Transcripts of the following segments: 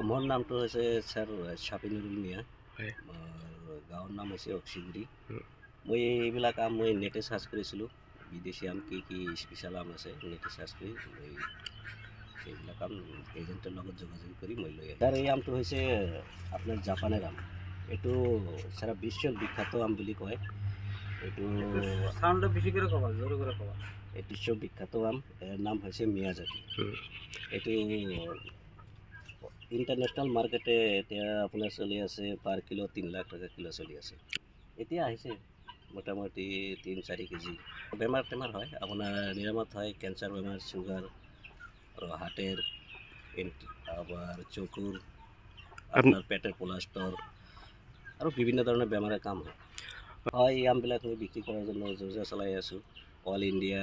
মোৰ নামটো হৈছে ছাৰ শাফিনুৰুল মিয়া। গাঁৱৰ নাম হৈছে অক্সিগুৰি। মই এইবিলাক আম মই নেটে চাৰ্চ কৰিছিলোঁ, বিদেশী আম কি স্পেচিয়েল আম আছে নেটে চাৰ্চ কৰি মই এইবিলাক আম এজেণ্টৰ লগত যোগাযোগ কৰি মই লৈ আহিলোঁ। তাৰ এই আমটো হৈছে আপোনাৰ জাপানৰ আম। এইটো সাৰা বিশ্বৰ বিখ্যাত আম বুলি কয়। এইটো সাউন্ডটা বেশি করে কবা, জোরে করে কবা। এই বিশ্ব বিখ্যাত আম, এর নাম হৈছে মিয়াজাকি। এইটো ইণ্টাৰনেশ্যনেল মাৰ্কেটে এতিয়া আপোনাৰ চলি আছে পাৰ কিলো 3 লাখ টকা কিলো চলি আছে। এতিয়া আহিছে মোটামুটি 3-4 কেজি। বেমাৰ হয়, আপোনাৰ নিৰামত হয়, কেঞ্চাৰ বেমাৰ, চুগাৰ আৰু হাৰ্টেৰ, আবাৰ চকুৰ, আপনাৰ পেটেৰ কোলেস্ট্ৰল আৰু বিভিন্ন ধৰণৰ বেমাৰে কাম হয়। এই আমবিলাক মই বিক্ৰী কৰাৰ জন্য যোজনা চলাই আছোঁ। অল ইণ্ডিয়া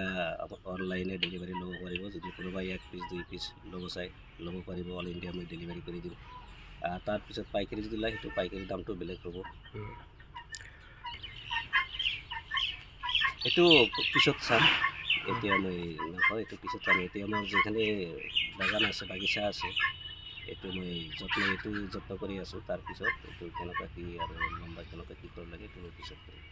অনলাইনে ডেলিভাৰী ল'ব পাৰিব। যদি কোনোবাই 1 পিচ 2 পিচ ল'ব চাই ল'ব পাৰিব। অল ইণ্ডিয়া মই ডেলিভাৰী কৰি দিম। তাৰপিছত পাইকাৰী যদি লয় সেইটো পাইকাৰী দামটো বেলেগ হ'ব। এইটো পিছত চাম, এতিয়া মই নকওঁ, এইটো পিছত চাম। এতিয়া মোৰ যিখিনি বাগান আছে, বাগিচা আছে, এইটো মই যত্ন কৰি আছোঁ। তাৰপিছত এইটো কেনেকুৱা কি আৰু লম্বা কেনেকুৱা কি কৰিব লাগে এইটো মই পিছত কৰিম।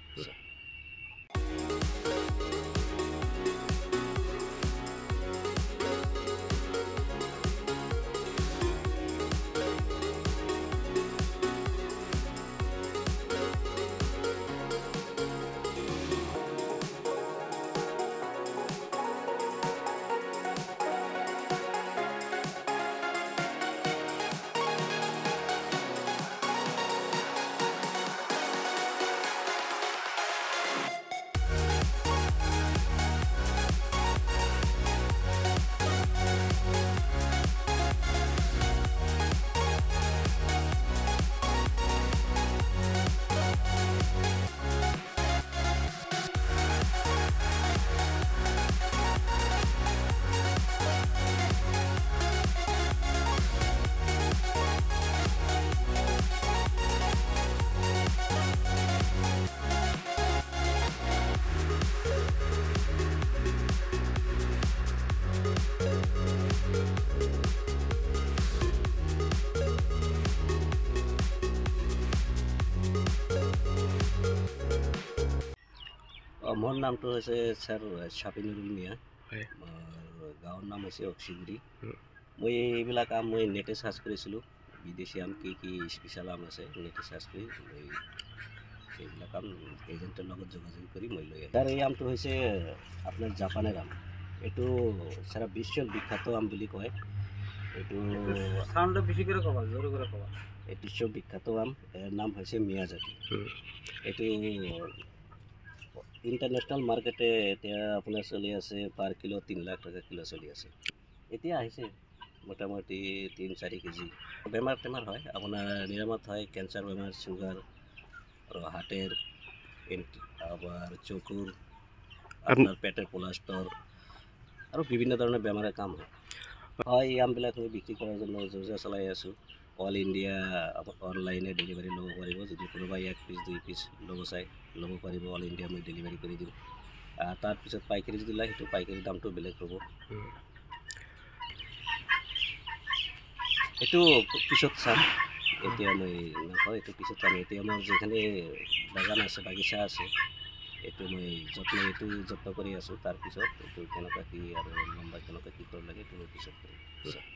মোৰ নামটো হৈছে ছাৰ শাফিনুৰুল মিয়া। গাঁৱৰ নাম হৈছে অক্সিগুৰি। মই এইবিলাক আম মই নেটে চাৰ্চ কৰিছিলোঁ, বিদেশী আম কি স্পেচিয়েল আম আছে নেটে চাৰ্চ কৰি মই এইবিলাক আম এজেণ্টৰ লগত যোগাযোগ কৰি মই লৈ আহিলোঁ। তাৰ এই আমটো হৈছে আপোনাৰ জাপানৰ আম। এইটো সাৰা বিশ্বৰ বিখ্যাত আম বুলি কয়। এইটো সাউন্ডটা বেশি করে কবা, জোরে করে কবা। এই বিশ্ব বিখ্যাত আম, এর নাম হৈছে মিয়াজাকি। এইটো ইণ্টাৰনেশ্যনেল মাৰ্কেটে এতিয়া আপোনাৰ চলি আছে পাৰ কিলো 3 লাখ টকা কিলো চলি আছে। এতিয়া আহিছে মোটামুটি 3-4 কেজি। বেমাৰ হয়, আপোনাৰ নিৰামত হয়, কেঞ্চাৰ বেমাৰ, চুগাৰ আৰু হাৰ্টেৰ, আবাৰ চকুৰ, আপনাৰ পেটেৰ কোলেস্ট্ৰল আৰু বিভিন্ন ধৰণৰ বেমাৰে কাম হয়। এই আমবিলাক মই বিক্ৰী কৰাৰ জন্য যোজনা চলাই আছোঁ। অল ইণ্ডিয়া অনলাইনে ডেলিভাৰী ল'ব পাৰিব। যদি কোনোবাই 1 পিচ 2 পিচ ল'ব চাই ল'ব পাৰিব। অল ইণ্ডিয়া মই ডেলিভাৰী কৰি দিম। তাৰপিছত পাইকাৰী যদি লয় সেইটো পাইকাৰী দামটো বেলেগ হ'ব। এইটো পিছত চাম, এতিয়া মই নকওঁ, এইটো পিছত চাম। এতিয়া মোৰ যিখিনি বাগান আছে, বাগিচা আছে, এইটো মই যত্ন কৰি আছোঁ। তাৰপিছত এইটো কেনেকুৱা কি আৰু লম্বা কেনেকুৱা কি কৰিব লাগে এইটো মই পিছত কৰিম।